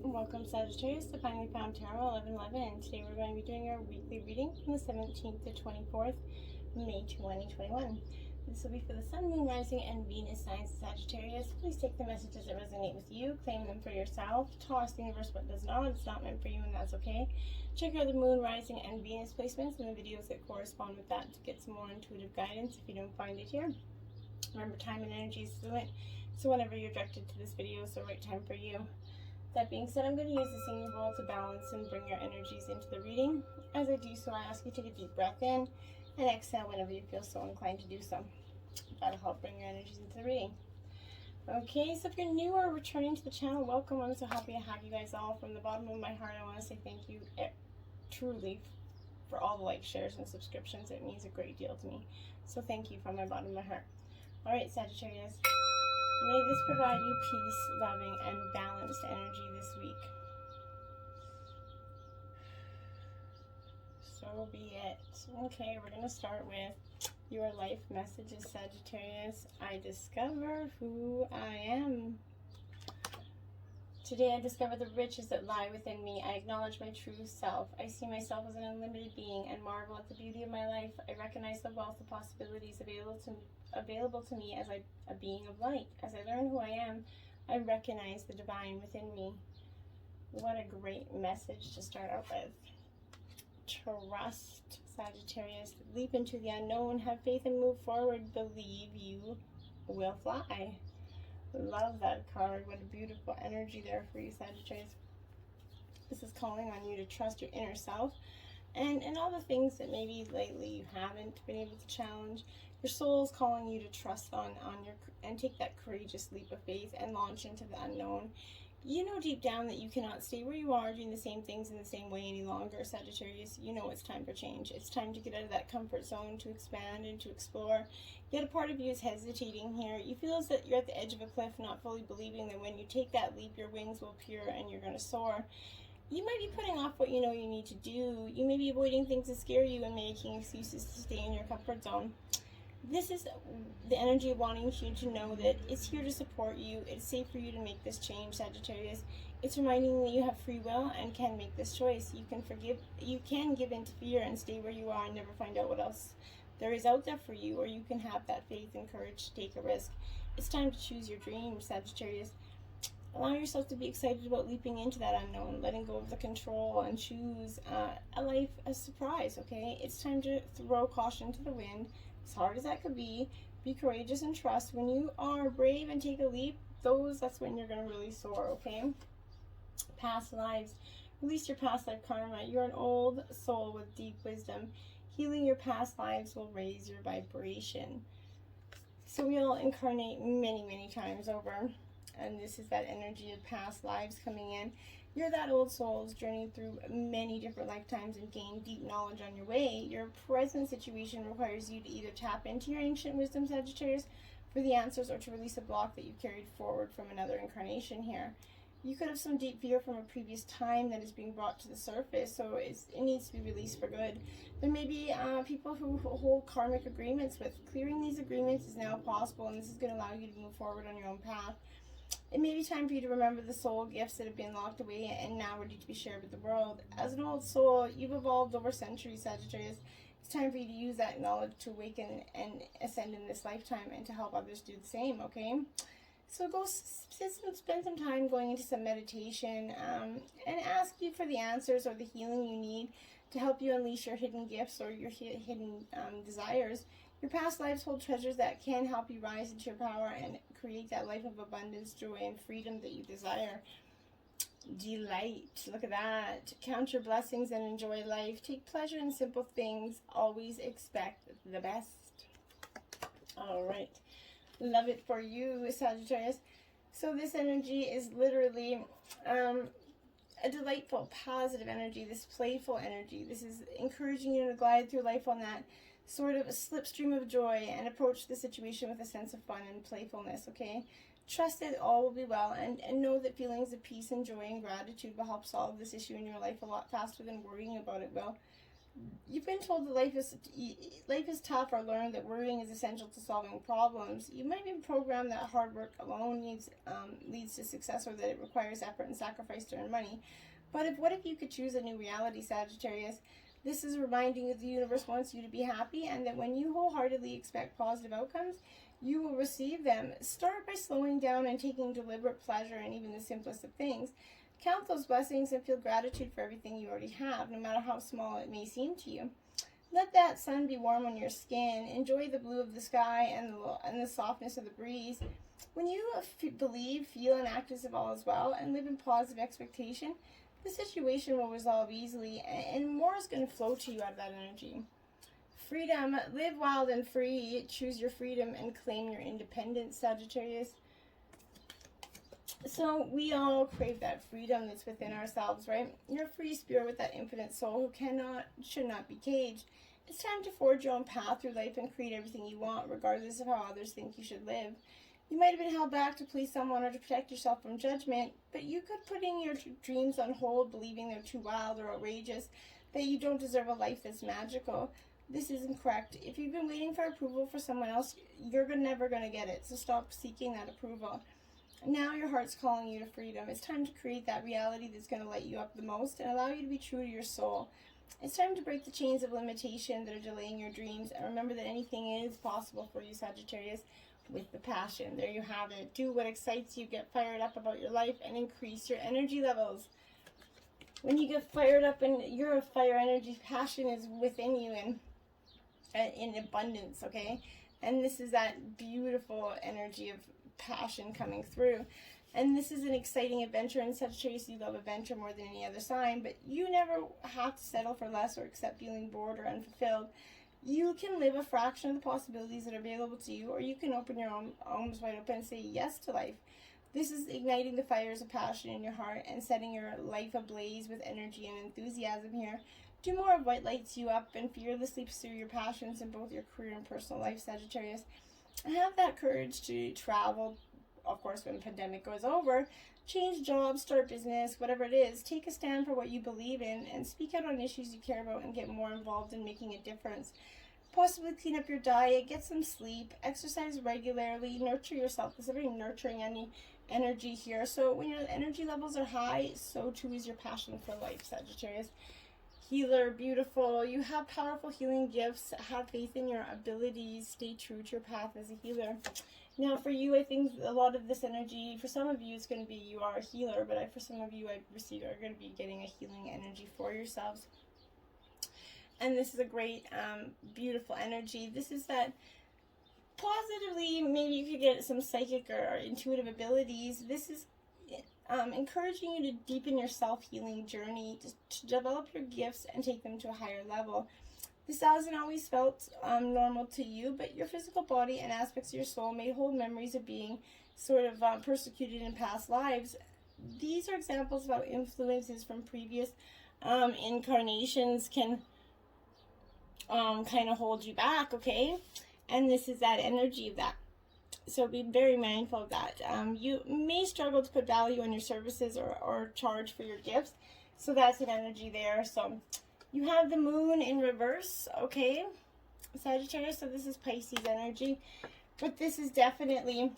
Welcome Sagittarius to Finally Found Tarot 1111. Today we're going to be doing our weekly reading from the 17th to 24th May 2021. This will be for the Sun, Moon, Rising, and Venus signs of Sagittarius. Please take the messages that resonate with you, claim them for yourself, toss the universe what does not. It's not meant for you and that's okay. Check out the Moon, Rising, and Venus placements and the videos that correspond with that to get some more intuitive guidance if you don't find it here. Remember, time and energy is fluent, so whenever you're directed to this video, it's the right time for you. That being said, I'm going to use the singing bowl to balance and bring your energies into the reading. As I do so, I ask you to take a deep breath in and exhale whenever you feel so inclined to do so. That'll help bring your energies into the reading. Okay, so if you're new or returning to the channel, welcome. I'm so happy to have you guys all. From the bottom of my heart, I want to say thank you truly for all the likes, shares, and subscriptions. It means a great deal to me. So thank you from my bottom of my heart. All right, Sagittarius. May this provide you peace, loving, and balanced energy this week. So be it. Okay, we're going to start with your life messages, Sagittarius. I discover who I am. Today I discover the riches that lie within me. I acknowledge my true self. I see myself as an unlimited being and marvel at the beauty of my life. I recognize the wealth of possibilities available to me as a being of light. As I learn who I am, I recognize the divine within me. What a great message to start out with. Trust, Sagittarius. Leap into the unknown. Have faith and move forward. Believe you will fly. Love that card. What a beautiful energy there for you, Sagittarius. This is calling on you to trust your inner self and all the things that maybe lately you haven't been able to challenge. Your soul is calling you to trust on your and take that courageous leap of faith and launch into the unknown. You know deep down that you cannot stay where you are doing the same things in the same way any longer, Sagittarius. You know it's time for change. It's time to get out of that comfort zone, to expand and to explore. Yet a part of you is hesitating here. You feel as that you're at the edge of a cliff, not fully believing that when you take that leap, your wings will appear and you're going to soar. You might be putting off what you know you need to do. You may be avoiding things that scare you and making excuses to stay in your comfort zone. This is the energy of wanting you to know that it's here to support you. It's safe for you to make this change, Sagittarius. It's reminding you that you have free will and can make this choice. You can give in to fear and stay where you are and never find out what else there is out there for you, or you can have that faith and courage to take a risk. It's time to choose your dreams, Sagittarius. Allow yourself to be excited about leaping into that unknown, letting go of the control, and choose a life as surprise, okay? It's time to throw caution to the wind. As hard as that could be courageous and trust. When you are brave and take a leap, that's when you're going to really soar, okay? Past lives. Release your past life karma. You're an old soul with deep wisdom. Healing your past lives will raise your vibration. So we'll incarnate many, many times over. And this is that energy of past lives coming in. You're that old soul who's journeyed through many different lifetimes and gained deep knowledge on your way. Your present situation requires you to either tap into your ancient wisdom, Sagittarius, for the answers, or to release a block that you've carried forward from another incarnation here. You could have some deep fear from a previous time that is being brought to the surface, so it needs to be released for good. There may be people who hold karmic agreements with. Clearing these agreements is now possible, and this is going to allow you to move forward on your own path. It may be time for you to remember the soul gifts that have been locked away and now ready to be shared with the world. As an old soul, you've evolved over centuries, Sagittarius. It's time for you to use that knowledge to awaken and ascend in this lifetime and to help others do the same, okay? So go spend some time going into some meditation and ask you for the answers or the healing you need to help you unleash your hidden gifts or your hidden desires. Your past lives hold treasures that can help you rise into your power and create that life of abundance, joy, and freedom that you desire. Delight. Look at that. Count your blessings and enjoy life. Take pleasure in simple things. Always expect the best. All right. Love it for you, Sagittarius. So this energy is literally a delightful, positive energy, this playful energy. This is encouraging you to glide through life on that sort of a slipstream of joy and approach the situation with a sense of fun and playfulness, okay? Trust that all will be well and know that feelings of peace and joy and gratitude will help solve this issue in your life a lot faster than worrying about it will. You've been told that life is tough, or learned that worrying is essential to solving problems. You might be programmed that hard work alone leads to success, or that it requires effort and sacrifice to earn money. But what if you could choose a new reality, Sagittarius? This is reminding you that the universe wants you to be happy, and that when you wholeheartedly expect positive outcomes, you will receive them. Start by slowing down and taking deliberate pleasure in even the simplest of things. Count those blessings and feel gratitude for everything you already have, no matter how small it may seem to you. Let that sun be warm on your skin. Enjoy the blue of the sky and the softness of the breeze. When you believe, feel, and act as if all is well, and live in positive expectation, the situation will resolve easily, and more is going to flow to you out of that energy. Freedom. Live wild and free. Choose your freedom and claim your independence, Sagittarius. So we all crave that freedom that's within ourselves, right? You're a free spirit with that infinite soul who should not be caged. It's time to forge your own path through life and create everything you want, regardless of how others think you should live. You might have been held back to please someone or to protect yourself from judgment, but you could put in your dreams on hold, believing they're too wild or outrageous, that you don't deserve a life that's magical. This isn't correct. If you've been waiting for approval for someone else, you're never going to get it, so stop seeking that approval. Now your heart's calling you to freedom. It's time to create that reality that's going to light you up the most and allow you to be true to your soul. It's time to break the chains of limitation that are delaying your dreams, and remember that anything is possible for you, Sagittarius, with the passion. There you have it. Do what excites you, get fired up about your life, and increase your energy levels. When you get fired up and you're a fire energy, passion is within you and in abundance, okay? And this is that beautiful energy of passion coming through. And this is an exciting adventure, and Sagittarius, you love adventure more than any other sign, but you never have to settle for less or accept feeling bored or unfulfilled. You can live a fraction of the possibilities that are available to you, or you can open your arms wide open and say yes to life. This is igniting the fires of passion in your heart and setting your life ablaze with energy and enthusiasm here. Do more of what lights you up and fearlessly pursue your passions in both your career and personal life, Sagittarius. And have that courage to travel, of course, when the pandemic goes over, change jobs, start business, whatever it is. Take a stand for what you believe in and speak out on issues you care about and get more involved in making a difference. Possibly clean up your diet, get some sleep, exercise regularly, nurture yourself. There's a very nurturing energy here. So when your energy levels are high, so too is your passion for life, Sagittarius. Healer, beautiful. You have powerful healing gifts. Have faith in your abilities. Stay true to your path as a healer. Now, for you, I think a lot of this energy, for some of you, it's going to be you are a healer, but for some of you, are going to be getting a healing energy for yourselves. And this is a great, beautiful energy. This is that positively, maybe you could get some psychic or intuitive abilities. This is encouraging you to deepen your self-healing journey, to develop your gifts and take them to a higher level. This hasn't always felt normal to you, but your physical body and aspects of your soul may hold memories of being sort of persecuted in past lives. These are examples of how influences from previous incarnations can kind of hold you back, okay? And this is that energy of that. So be very mindful of that. You may struggle to put value on your services or charge for your gifts. So that's an energy there. So you have the moon in reverse, okay, Sagittarius. So this is Pisces energy. But this is definitely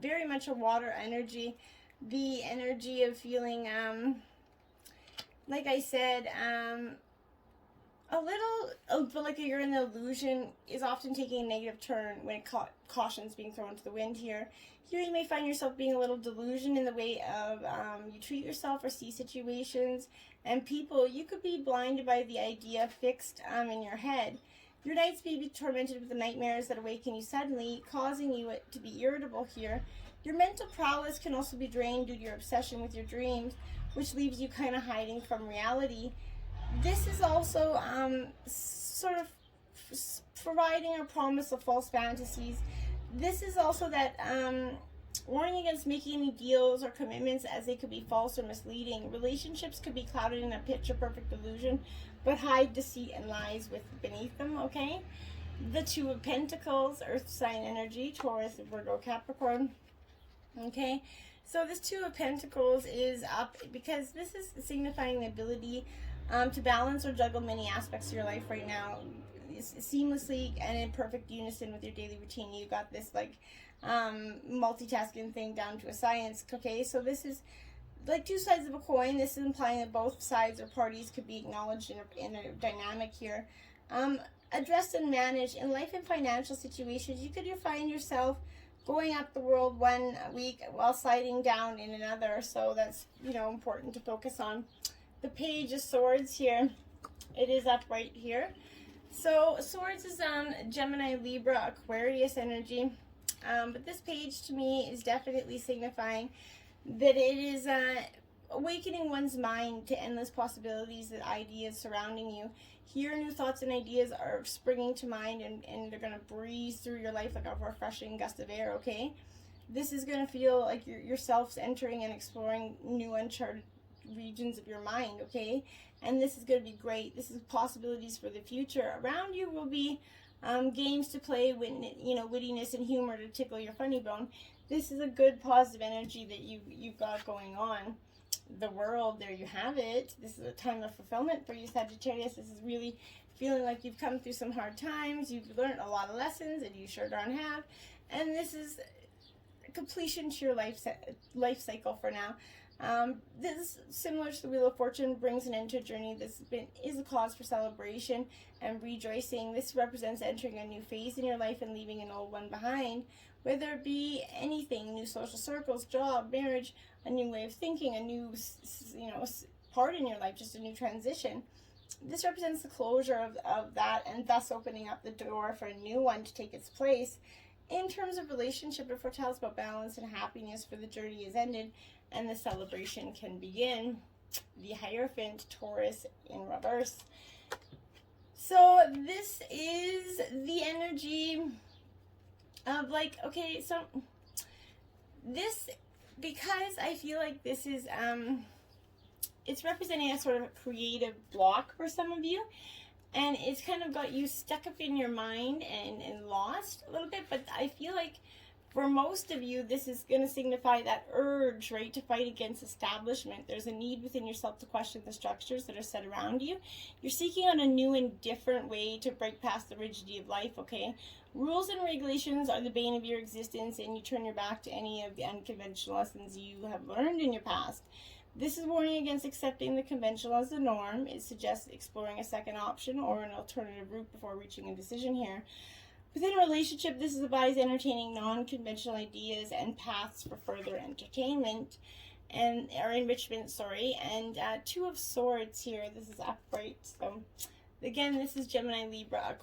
very much a water energy. The energy of feeling, like I said, a little, like you're in the illusion, is often taking a negative turn when caution's being thrown to the wind here. Here you may find yourself being a little delusioned in the way of you treat yourself or see situations and people. You could be blinded by the idea fixed in your head. Your nights may be tormented with the nightmares that awaken you suddenly, causing you to be irritable here. Your mental prowess can also be drained due to your obsession with your dreams, which leaves you kind of hiding from reality. This is also sort of providing a promise of false fantasies. This is also that warning against making any deals or commitments, as they could be false or misleading. Relationships could be clouded in a picture-perfect illusion, but hide deceit and lies beneath them, okay? The Two of Pentacles, Earth sign energy, Taurus, Virgo, Capricorn, okay? So this Two of Pentacles is up because this is signifying the ability to balance or juggle many aspects of your life right now seamlessly and in perfect unison with your daily routine. You got this like multitasking thing down to a science. Okay, so this is like two sides of a coin. This is implying that both sides or parties could be acknowledged in a dynamic here. Addressed and managed in life and financial situations. You could find yourself going up the world one week while sliding down in another. So that's, you know, important to focus on. The Page of Swords here. It is upright here. So Swords is Gemini, Libra, Aquarius energy. But this page to me is definitely signifying that it is awakening one's mind to endless possibilities and ideas surrounding you. Here, new thoughts and ideas are springing to mind, and they're going to breeze through your life like a refreshing gust of air, okay? This is going to feel like yourself entering and exploring new uncharted regions of your mind, okay? And this is going to be great. This is possibilities for the future. Around you will be games to play with, you know, wittiness and humor to tickle your funny bone. This is a good positive energy that you've got going on. The world, there you have it. This is a time of fulfillment for you, Sagittarius. This is really feeling like you've come through some hard times. You've learned a lot of lessons, and you sure darn have. And this is completion to your life cycle for now. This is similar to the Wheel of Fortune, brings an end to a journey is a cause for celebration and rejoicing. This represents entering a new phase in your life and leaving an old one behind, whether it be anything, new social circles, job, marriage, a new way of thinking, a new, you know, part in your life, just a new transition. This represents the closure of that, and thus opening up the door for a new one to take its place. In terms of relationship, it foretells about balance and happiness, for the journey is ended and the celebration can begin. The Hierophant, Taurus in reverse. So this is the energy of like, okay, so this, because I feel like this is it's representing a sort of a creative block for some of you, and it's kind of got you stuck up in your mind and lost a little bit. But I feel like for most of you, this is going to signify that urge, right, to fight against establishment. There's a need within yourself to question the structures that are set around you. You're seeking out a new and different way to break past the rigidity of life, okay? Rules and regulations are the bane of your existence, and you turn your back to any of the unconventional lessons you have learned in your past. This is warning against accepting the conventional as the norm. It suggests exploring a second option or an alternative route before reaching a decision here. Within a relationship, this is advised entertaining non-conventional ideas and paths for further entertainment or enrichment, sorry. And Two of Swords here. This is upright. So again, this is Gemini, Libra,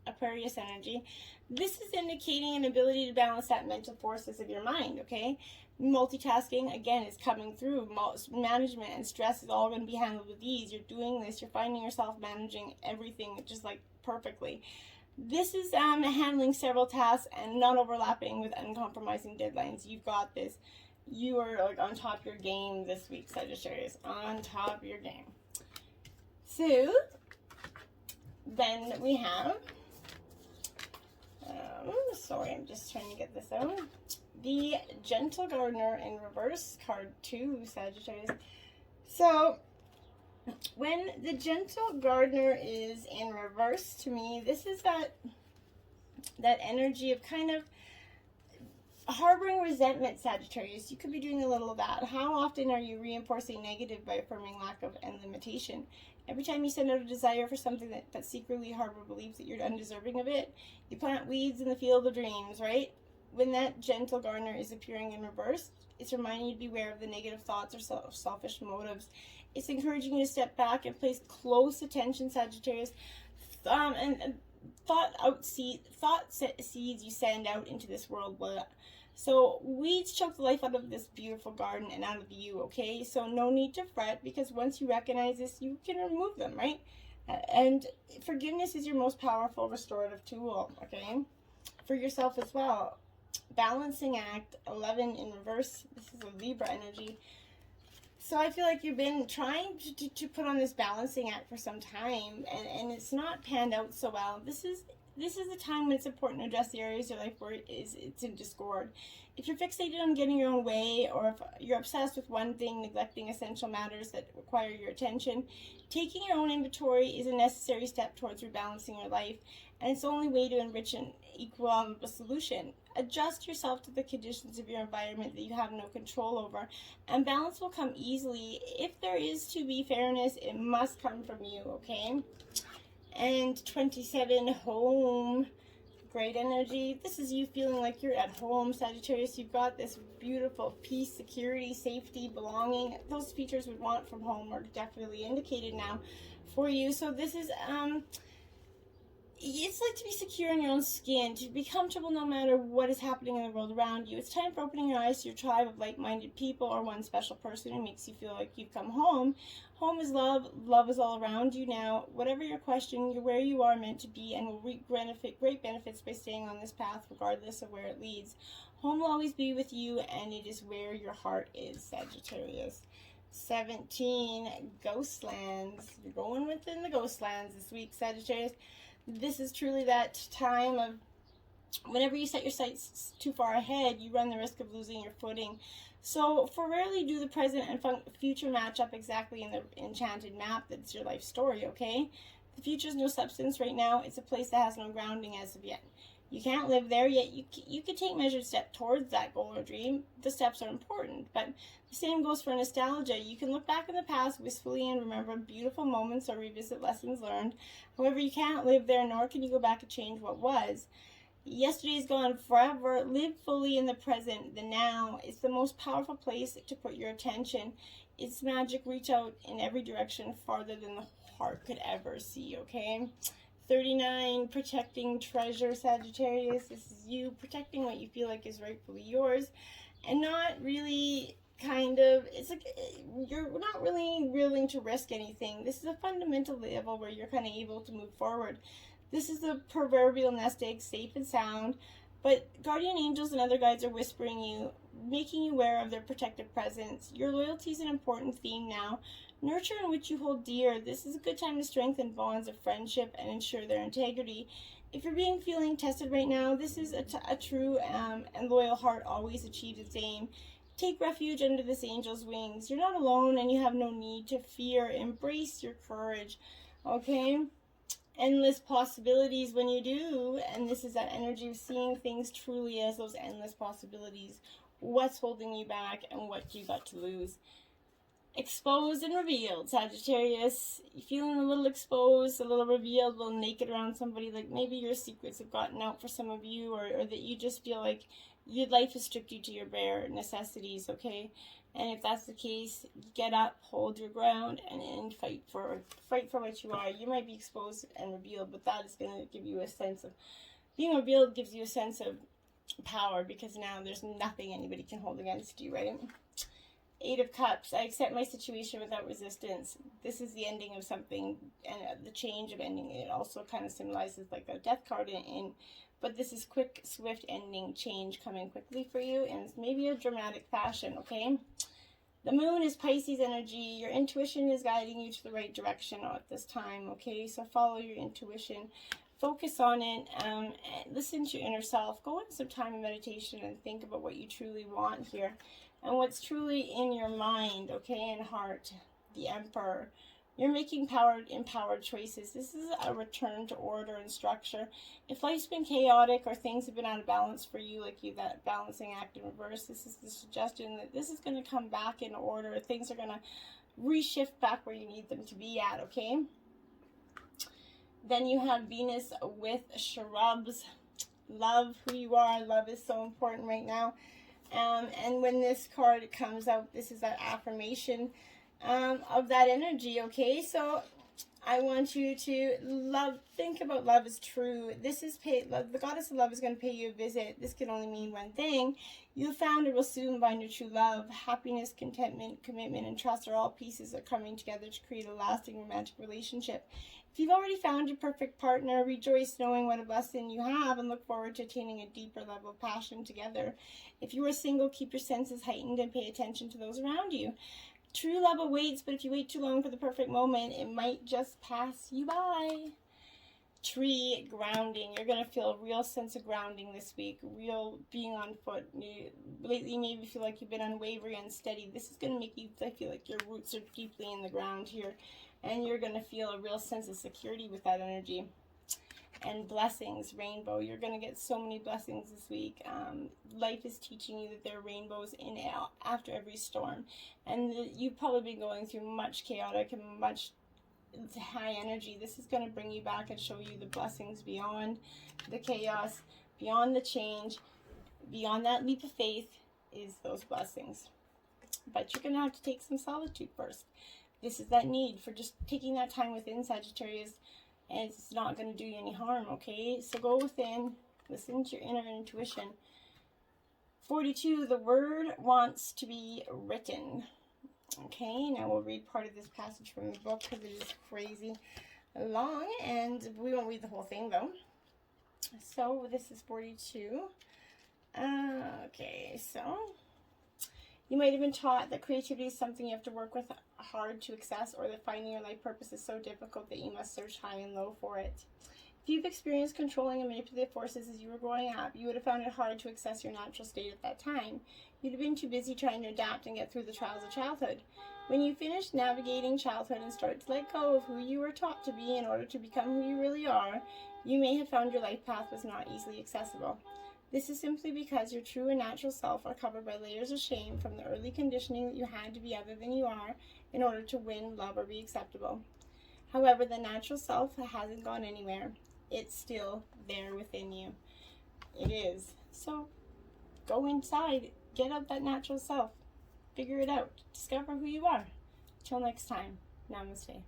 Aquarius energy. This is indicating an ability to balance that mental forces of your mind, okay? Multitasking, again, is coming through. Management and stress is all going to be handled with ease. You're doing this. You're finding yourself managing everything just like perfectly. This is handling several tasks and not overlapping with uncompromising deadlines. You've got this. You are like on top of your game this week, Sagittarius. On top of your game. So, then we have... sorry, I'm just trying to get this out. The Gentle Gardener in reverse, card 2, Sagittarius. So, when the Gentle Gardener is in reverse, to me, this is that energy of kind of harboring resentment, Sagittarius. You could be doing a little of that. How often are you reinforcing negative by affirming lack of and limitation? Every time you send out a desire for something that secretly harbor believes that you're undeserving of it, you plant weeds in the field of dreams, right? When that Gentle Gardener is appearing in reverse, it's reminding you to beware of the negative thoughts or selfish motives. It's encouraging you to step back and place close attention, Sagittarius, and thought seeds you send out into this world. So weeds choke the life out of this beautiful garden and out of you, okay? So no need to fret, because once you recognize this, you can remove them, right? And forgiveness is your most powerful restorative tool, okay? For yourself as well. Balancing act, 11 in reverse. This is a Libra energy. So I feel like you've been trying to put on this balancing act for some time, and it's not panned out so well. This is this is the time when it's important to address the areas of your life where it's in discord. If you're fixated on getting your own way, or if you're obsessed with one thing, neglecting essential matters that require your attention, taking your own inventory is a necessary step towards rebalancing your life, and it's the only way to enrich an equal solution. Adjust yourself to the conditions of your environment that you have no control over, and balance will come easily. If there is to be fairness, it must come from you, okay? And 27, home. Great energy. This is you feeling like you're at home, Sagittarius. You've got this beautiful peace, security, safety, belonging. Those features we want from home are definitely indicated now for you. So this is it's like to be secure in your own skin, to be comfortable no matter what is happening in the world around you. It's time for opening your eyes to your tribe of like-minded people, or one special person who makes you feel like you've come home. Home is love. Love is all around you now. Whatever your question, you're where you are meant to be, and will reap great benefits by staying on this path regardless of where it leads. Home will always be with you, and it is where your heart is, Sagittarius. 17, Ghostlands. You're going within the Ghostlands this week, Sagittarius. This is truly that time of whenever you set your sights too far ahead, you run the risk of losing your footing. So for rarely do the present and future match up exactly in the enchanted map that's your life story, okay? The future is no substance right now. It's a place that has no grounding as of yet. You can't live there, yet you can take measured steps towards that goal or dream. The steps are important, but the same goes for nostalgia. You can look back in the past wistfully and remember beautiful moments or revisit lessons learned. However, you can't live there, nor can you go back and change what was. Yesterday is gone forever. Live fully in the present, the now. It's the most powerful place to put your attention. It's magic. Reach out in every direction, farther than the heart could ever see, okay? 39, protecting treasure, Sagittarius. This is you protecting what you feel like is rightfully yours, and not really it's like you're not really willing to risk anything. This is a fundamental level where you're kind of able to move forward. This is the proverbial nest egg, safe and sound, but guardian angels and other guides are whispering you, making you aware of their protective presence. Your loyalty is an important theme now. Nurture in which you hold dear. This is a good time to strengthen bonds of friendship and ensure their integrity. If you're feeling tested right now, this is a true and loyal heart always achieves its aim. Take refuge under this angel's wings. You're not alone, and you have no need to fear. Embrace your courage, okay? Endless possibilities when you do, and this is that energy of seeing things truly as those endless possibilities. What's holding you back, and what you got to lose? Exposed and revealed, Sagittarius. You're feeling a little exposed, a little revealed, a little naked around somebody. Like maybe your secrets have gotten out for some of you, or that you just feel like your life has stripped you to your bare necessities, okay? And if that's the case, get up, hold your ground, and fight for what you are. You might be exposed and revealed, but that is going to give you a sense of being revealed. Gives you a sense of power, because now there's nothing anybody can hold against you, right? 8 of Cups. I accept my situation without resistance. This is the ending of something, and the change of ending. It also kind of symbolizes like a death card but this is quick, swift ending, change coming quickly for you, and it's maybe a dramatic fashion, okay? The moon is Pisces energy. Your intuition is guiding you to the right direction at this time, okay? So follow your intuition. Focus on it. Listen to your inner self. Go in some time in meditation and think about what you truly want here and what's truly in your mind, okay, and heart. The Emperor. You're making empowered choices. This is a return to order and structure. If life's been chaotic or things have been out of balance for you, like that balancing act in reverse, this is the suggestion that this is going to come back in order. Things are going to reshift back where you need them to be at, okay? Then you have Venus with shrubs. Love who you are. Love is so important right now. And when this card comes out, this is that affirmation of that energy, okay? So I want you to think about love as true. This is the goddess of love is going to pay you a visit. This can only mean one thing. You found or will soon find your true love. Happiness, contentment, commitment, and trust are all pieces that are coming together to create a lasting romantic relationship. If you've already found your perfect partner, rejoice knowing what a blessing you have and look forward to attaining a deeper level of passion together. If you are single, keep your senses heightened and pay attention to those around you. True love awaits, but if you wait too long for the perfect moment, it might just pass you by. tree grounding. You're going to feel a real sense of grounding this week, real being on foot. Lately, maybe feel like you've been unwavering and steady. This is going to make you feel like your roots are deeply in the ground here, and you're going to feel a real sense of security with that energy. And blessings, rainbow. You're going to get so many blessings this week. Life is teaching you that there are rainbows in after every storm. And you've probably been going through much chaotic and much high energy. This is going to bring you back and show you the blessings beyond the chaos, beyond the change, beyond that leap of faith is those blessings. But you're going to have to take some solitude first. This is that need for just taking that time within, Sagittarius, and it's not going to do you any harm, okay? So go within, listen to your inner intuition. 42, the word wants to be written. Okay, now we'll read part of this passage from the book because it is crazy long, and we won't read the whole thing though. So this is 42. Okay, so you might have been taught that creativity is something you have to work with hard to access, or that finding your life purpose is so difficult that you must search high and low for it. If you've experienced controlling and manipulative forces as you were growing up, you would have found it hard to access your natural state at that time. You'd have been too busy trying to adapt and get through the trials of childhood. When you finish navigating childhood and start to let go of who you were taught to be in order to become who you really are, you may have found your life path was not easily accessible. This is simply because your true and natural self are covered by layers of shame from the early conditioning that you had to be other than you are in order to win, love, or be acceptable. However, the natural self hasn't gone anywhere. It's still there within you. It is. So go inside. Get out that natural self. Figure it out. Discover who you are. Till next time. Namaste.